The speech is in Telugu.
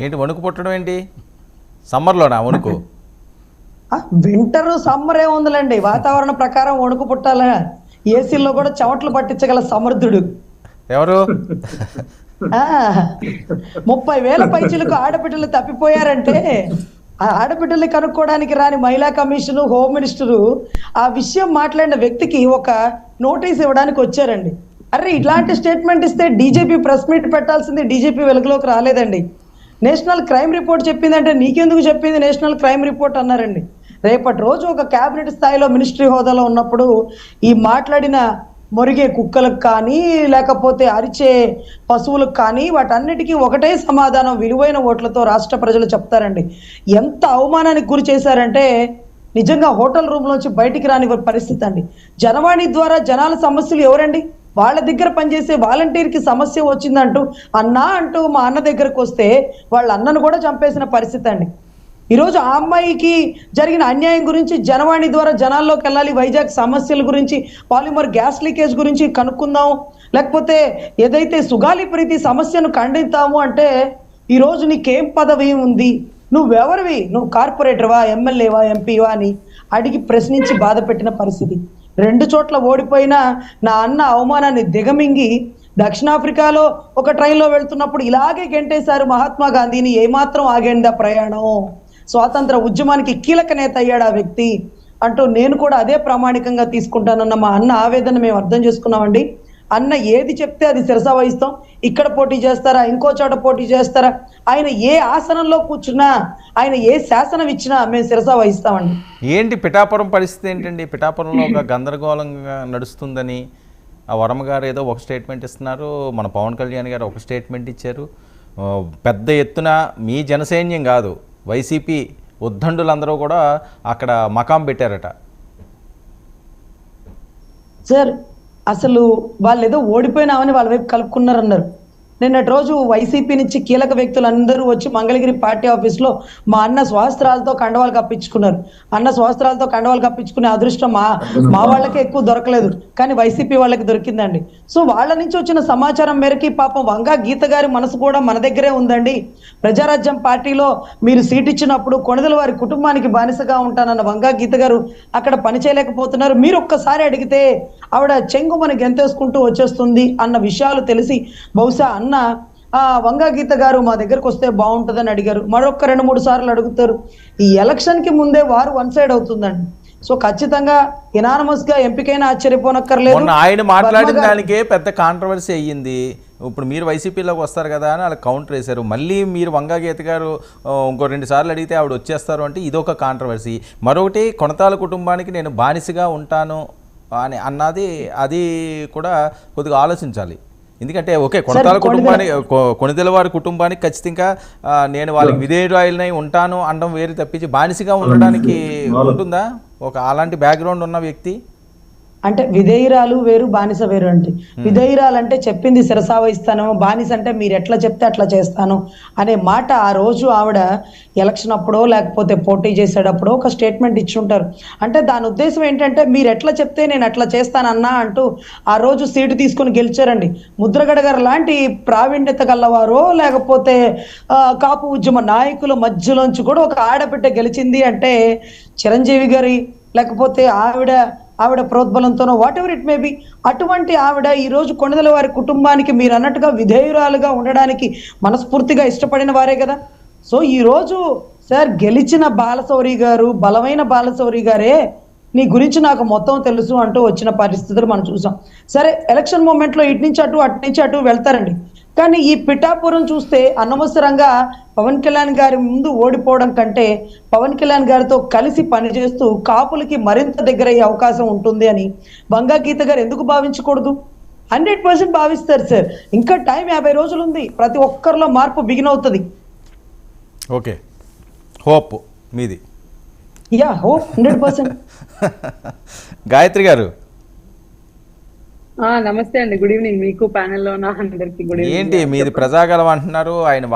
ఏంటి వణుకు పుట్టడం ఏంటి? సమ్మర్లోనా వణుకు? వింటర్ సమ్మర్ ఏముందిలేండి, వాతావరణ ప్రకారం వణుకు పుట్టాల. ఏసీల్లో కూడా చెమటలు పట్టించగల సమర్థుడు ఎవరు? 30,000 పైచీలకు ఆడబిడ్డలు తప్పిపోయారంటే ఆ ఆడబిడ్డల్ని కనుక్కోవడానికి రాని మహిళా కమిషను, హోమ్ మినిస్టరు ఆ విషయం మాట్లాడిన వ్యక్తికి ఒక నోటీస్ ఇవ్వడానికి వచ్చారండి. అరే ఇట్లాంటి స్టేట్మెంట్ ఇస్తే డీజీపీ ప్రెస్ మీట్ పెట్టాల్సింది, డీజీపీ వెలుగులోకి రాలేదండి. నేషనల్ క్రైమ్ రిపోర్ట్ చెప్పిందంటే నీకెందుకు చెప్పింది నేషనల్ క్రైమ్ రిపోర్ట్ అన్నారండి. రేపటి రోజు ఒక క్యాబినెట్ స్థాయిలో మినిస్ట్రీ హోదాలో ఉన్నప్పుడు ఈ మాట్లాడిన మొరిగే కుక్కలకు కానీ లేకపోతే అరిచే పశువులకు కానీ వాటన్నిటికీ ఒకటే సమాధానం విలువైన ఓట్లతో రాష్ట్ర ప్రజలు చెప్తారండి. ఎంత అవమానానికి గురి చేశారంటే నిజంగా హోటల్ రూమ్లోంచి బయటికి రాని పరిస్థితి అండి. జనవాణి ద్వారా జనాల సమస్యలు ఎవరండి? వాళ్ళ దగ్గర పనిచేసే వాలంటీర్కి సమస్య వచ్చిందంటూ అన్నా అంటూ మా అన్న దగ్గరకు వస్తే వాళ్ళ అన్నను కూడా చంపేసిన పరిస్థితి అండి. ఈరోజు ఆ అమ్మాయికి జరిగిన అన్యాయం గురించి జనవాణి ద్వారా జనాల్లోకి వెళ్ళాలి, వైజాగ్ సమస్యల గురించి, పాలిమర్ గ్యాస్ లీకేజ్ గురించి కనుక్కుందాం, లేకపోతే ఏదైతే సుగాలి ప్రీతి సమస్యను ఖండిస్తాము అంటే ఈరోజు నీకేం పదవి ఉంది, నువ్వెవరివి, నువ్వు కార్పొరేటర్వా, ఎమ్మెల్యేవా, ఎంపీవా అని అడిగి ప్రశ్నించి బాధ పెట్టిన పరిస్థితి. 2 చోట్ల ఓడిపోయిన నా అన్న అవమానాన్ని దిగమింగి దక్షిణాఫ్రికాలో ఒక ట్రైన్లో వెళ్తున్నప్పుడు ఇలాగే గెంటేశారు మహాత్మా గాంధీని. ఏమాత్రం ఆగేందా ప్రయాణం, స్వాతంత్ర ఉద్యమానికి కీలక నేత అయ్యాడు ఆ వ్యక్తి అంటూ నేను కూడా అదే ప్రామాణికంగా తీసుకుంటానన్న మా అన్న ఆవేదన మేము అర్థం చేసుకున్నామండి. అన్న ఏది చెప్తే అది శిరసా వహిస్తాం. ఇక్కడ పోటీ చేస్తారా, ఇంకో చోట పోటీ చేస్తారా, ఆయన ఏ ఆసనంలో కూర్చున్నా, ఆయన ఏ శాసనం ఇచ్చినా మేము శిరసా వహిస్తామండి. ఏంటి పిఠాపురం పరిస్థితి ఏంటండి? పిఠాపురంలో ఒక గందరగోళంగా నడుస్తుందని ఆ వర్మ గారు ఏదో ఒక స్టేట్మెంట్ ఇస్తున్నారు, మన పవన్ కళ్యాణ్ గారు ఒక స్టేట్మెంట్ ఇచ్చారు. పెద్ద ఎత్తున మీ జనసైన్యం కాదు, వైసీపీ ఉద్దండులందరూ కూడా అక్కడ మకాం పెట్టారట. సార్ అసలు వాళ్ళు ఏదో ఓడిపోయినామని వాళ్ళ వైపు కలుపుకున్నారన్నారు. నిన్నటి రోజు వైసీపీ నుంచి కీలక వ్యక్తులు అందరూ వచ్చి మంగళగిరి పార్టీ ఆఫీస్లో మా అన్న స్వస్త్రాలతో కండవాలు కప్పించుకున్నారు. అన్న స్వస్త్రాలతో కండవాలు కప్పించుకునే అదృష్టం మా వాళ్ళకే ఎక్కువ దొరకలేదు, కానీ వైసీపీ వాళ్ళకి దొరికిందండి. సో వాళ్ళ నుంచి వచ్చిన సమాచారం మేరకి పాపం వంగా గీత గారి మనసు కూడా మన దగ్గరే ఉందండి. ప్రజారాజ్యం పార్టీలో మీరు సీట్ ఇచ్చినప్పుడు కొణిదెల వారి కుటుంబానికి బానిసగా ఉంటానన్న వంగా గీత గారు అక్కడ పనిచేయలేకపోతున్నారు. మీరు ఒక్కసారి అడిగితే ఆవిడ చెంగుమని గెంతేసుకుంటూ వచ్చేస్తుంది అన్న విషయాలు తెలిసి బహుశా అన్న వంగా గీత గారు మా దగ్గరకు వస్తే బాగుంటుందని అడిగారు. మరొక 2-3 సార్లు అడుగుతారు. ఈ ఎలక్షన్ కి ముందే వారు వన్ సైడ్ అవుతుందండి. సో ఖచ్చితంగా ఎనానమస్ గా ఎంపికైనా ఆశ్చర్యపోనక్కర్లేదు. ఆయన మాట్లాడిన దానికే పెద్ద కాంట్రవర్సీ అయ్యింది. ఇప్పుడు మీరు వైసీపీలోకి వస్తారు కదా అని అలా కౌంటర్ వేశారు. మళ్ళీ మీరు వంగా గీత గారు ఇంకో 2 సార్లు అడిగితే ఆవిడ వచ్చేస్తారు అంటే ఇదొక కాంట్రవర్సీ. మరొకటి కొనతాల కుటుంబానికి నేను బానిసగా ఉంటాను అని అన్నది, అది కూడా కొద్దిగా ఆలోచించాలి. ఎందుకంటే ఓకే కొనతాల కుటుంబానికి, కొణిదెల వారి కుటుంబానికి ఖచ్చితంగా నేను వాళ్ళకి విధేయురాయిలనై ఉంటాను అనడం వేరు తప్పించి బానిసగా ఉండడానికి ఉంటుందా ఒక అలాంటి బ్యాక్గ్రౌండ్ ఉన్న వ్యక్తి? అంటే విధేయురాలు వేరు, బానిస వేరు. అంటే విధేయురాలు అంటే చెప్పింది శిరసా వహిస్తాను, బానిస అంటే మీరు ఎట్లా చెప్తే అట్లా చేస్తాను అనే మాట ఆ రోజు ఆవిడ ఎలక్షన్ అప్పుడో లేకపోతే పోటీ చేసేటప్పుడో ఒక స్టేట్మెంట్ ఇచ్చి ఉంటారు. అంటే దాని ఉద్దేశం ఏంటంటే మీరు ఎట్లా చెప్తే నేను అట్లా చేస్తానన్నా అంటూ ఆ రోజు సీటు తీసుకుని గెలిచారండి. ముద్రగడ గారు లాంటి ప్రావీణ్యత గలవారో లేకపోతే కాపు ఉద్యమ నాయకుల మధ్యలోంచి కూడా ఒక ఆడబిడ్డ గెలిచింది అంటే చిరంజీవి గారి లేకపోతే ఆవిడ ప్రోద్బలంతోనో whatever it may be, అటువంటి ఆవిడ ఈరోజు కొణిదెల వారి కుటుంబానికి మీరు అన్నట్టుగా విధేయురాలుగా ఉండడానికి మనస్ఫూర్తిగా ఇష్టపడిన వారే కదా. సో ఈరోజు సార్ గెలిచిన బాలశౌరి గారు, బలమైన బాలశౌరి గారే నీ గురించి నాకు మొత్తం తెలుసు అంటూ వచ్చిన పరిస్థితులు మనం చూసాం. సరే ఎలక్షన్ మూమెంట్లో ఇటు నుంచి అటు వెళ్తారండి. కానీ ఈ పిఠాపురం చూస్తే అనవసరంగా పవన్ కళ్యాణ్ గారి ముందు ఓడిపోవడం కంటే పవన్ కళ్యాణ్ గారితో కలిసి పనిచేస్తూ కాపులకి మరింత దగ్గరయ్యే అవకాశం ఉంటుంది అని వంగా గీత గారు ఎందుకు భావించకూడదు? 100% భావిస్తారు సార్. ఇంకా టైం 50 రోజులు ఉంది. ప్రతి ఒక్కరిలో మార్పు బిగిన్ అవుతుంది. ఓకే, హోప్ మీది. Yeah hope 100%. గాయత్రి గారు నమస్తే అండి, గుడ్ ఈవినింగ్ మీకు, ప్యానెల్లో ఉన్న అందరికి గుడ్ ఈవినింగ్. ఏంటి మీది ప్రజాగలం అంటున్నారు, ఆయన